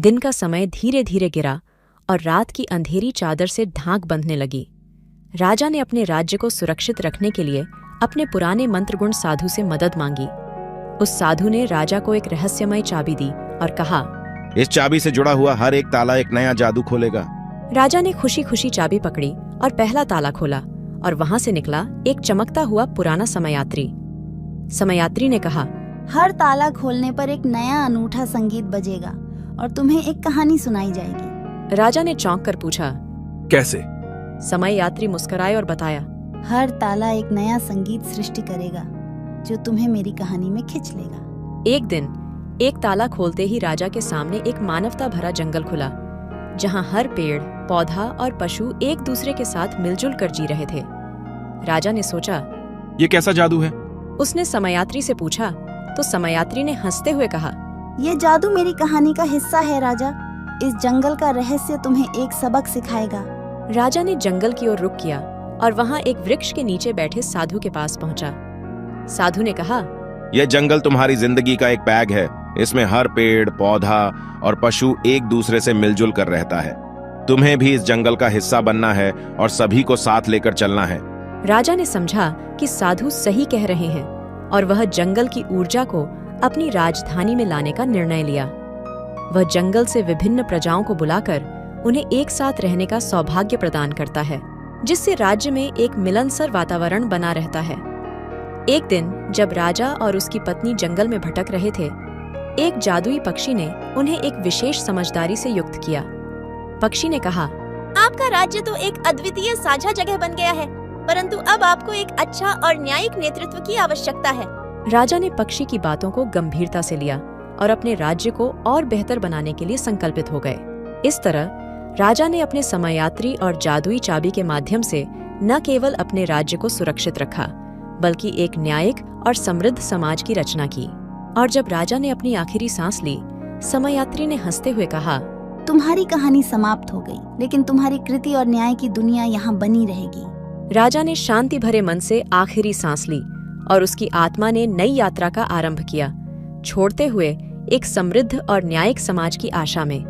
दिन का समय धीरे धीरे गिरा और रात की अंधेरी चादर से ढांक बंधने लगी। राजा ने अपने राज्य को सुरक्षित रखने के लिए अपने पुराने मंत्रगुण साधु से मदद मांगी। उस साधु ने राजा को एक रहस्यमय चाबी दी और कहा, इस चाबी से जुड़ा हुआ हर एक ताला एक नया जादू खोलेगा। राजा ने खुशी खुशी चाबी पकड़ी और पहला ताला खोला और वहां से निकला एक चमकता हुआ पुराना समयात्री। समयात्री ने कहा, हर ताला खोलने पर एक नया अनूठा संगीत बजेगा और तुम्हें एक कहानी सुनाई जाएगी। राजा ने चौंक कर पूछा, कैसे? समयात्री मुस्कुराए और बताया, हर ताला एक नया संगीत सृष्टि करेगा जो तुम्हें मेरी कहानी में खींच लेगा। एक दिन एक ताला खोलते ही राजा के सामने एक मानवता भरा जंगल खुला, जहां हर पेड़, पौधा और पशु एक दूसरे के साथ मिलजुल कर जी रहे थे। राजा ने सोचा, ये कैसा जादू है? उसने समयात्री से पूछा तो समयात्री ने हंसते हुए कहा, ये जादू मेरी कहानी का हिस्सा है राजा। इस जंगल का रहस्य तुम्हें एक सबक सिखाएगा। राजा ने जंगल की ओर रुख किया और वहां एक वृक्ष के नीचे बैठे साधु के पास पहुंचा। साधु ने कहा, यह जंगल तुम्हारी जिंदगी का एक बैग है। इसमें हर पेड़, पौधा और पशु एक दूसरे से मिलजुल कर रहता है। तुम्हें भी इस जंगल का हिस्सा बनना है और सभी को साथ लेकर चलना है। राजा ने समझा कि साधु सही कह रहे हैं और वह जंगल की ऊर्जा को अपनी राजधानी में लाने का निर्णय लिया। वह जंगल से विभिन्न प्रजाओं को बुलाकर उन्हें एक साथ रहने का सौभाग्य प्रदान करता है, जिससे राज्य में एक मिलनसार वातावरण बना रहता है। एक दिन जब राजा और उसकी पत्नी जंगल में भटक रहे थे, एक जादुई पक्षी ने उन्हें एक विशेष समझदारी से युक्त किया। पक्षी ने कहा, आपका राज्य तो एक अद्वितीय साझा जगह बन गया है, परंतु अब आपको एक अच्छा और न्यायिक नेतृत्व की आवश्यकता है। राजा ने पक्षी की बातों को गंभीरता से लिया और अपने राज्य को और बेहतर बनाने के लिए संकल्पित हो गए। इस तरह राजा ने अपने समयात्री और जादुई चाबी के माध्यम से न केवल अपने राज्य को सुरक्षित रखा, बल्कि एक न्यायिक और समृद्ध समाज की रचना की। और जब राजा ने अपनी आखिरी सांस ली, समयात्री ने हंसते हुए कहा, तुम्हारी कहानी समाप्त हो गई, लेकिन तुम्हारी कृति और न्याय की दुनिया यहाँ बनी रहेगी। राजा ने शांति भरे मन से आखिरी सांस ली और उसकी आत्मा ने नई यात्रा का आरंभ किया, छोड़ते हुए एक समृद्ध और न्यायिक समाज की आशा में।